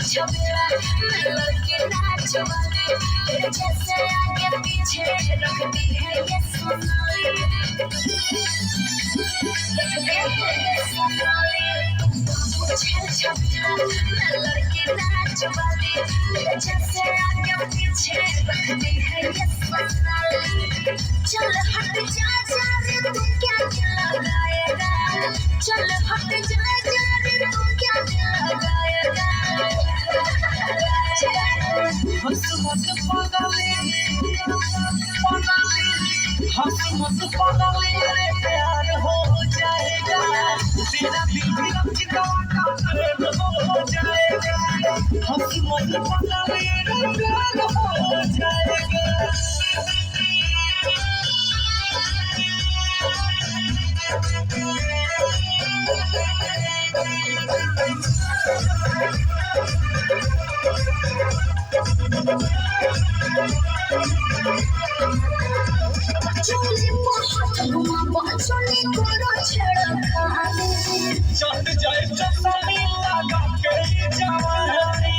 छबेला लड़के नाच वाले तेरे जैसे आगे पीछे रखती है ये सोनाली छबेला लड़के नाच वाले तेरे जैसे आगे पीछे रखती है ये सोनाली चल हट जा जा रे तू क्या लगाएगा चल हट जा जा रे तू क्या लगाएगा हंसमत पागले हंसमत पागले रे प्यार हो जाएगा तेरा दिल भी रंजीतवा का प्रेम हो जाएगा हंसमत पागले रे प्यार हो जाएगा चट जाए चटनी लगा के जवानी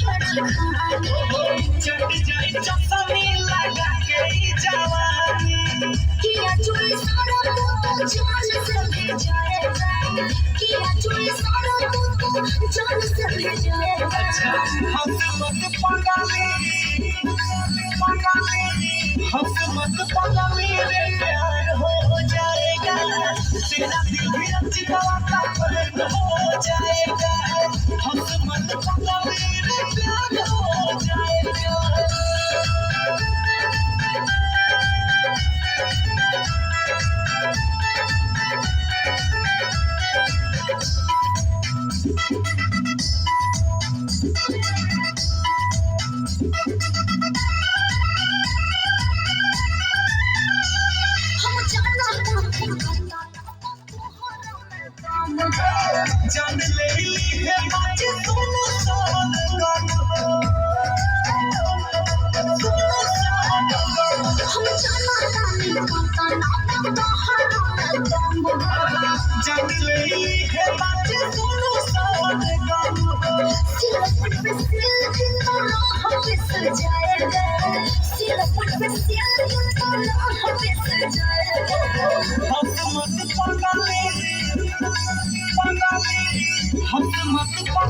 चट जाए चटनी लगा के जवानी किया चोरी सारा तो जान से भेजाएगा किया चोरी सारा तो जान से भेजाएगा हंसमत पागले हंसमत पागले रे प्यार हो जाएगा तेरा दिल भी रंजीतवा का प्रेम हो जाएगा हंसमत पागले रे प्यार हो जाएगा जान ले है बात सुनो सोन गान हम जाना तानी पता ना जान ले है बात सुनो सोन गान सिलपट पे सिल तो राह पे सजाएगा सिलपट पे सिल तो राह पे सजाएगा हंसमत पागले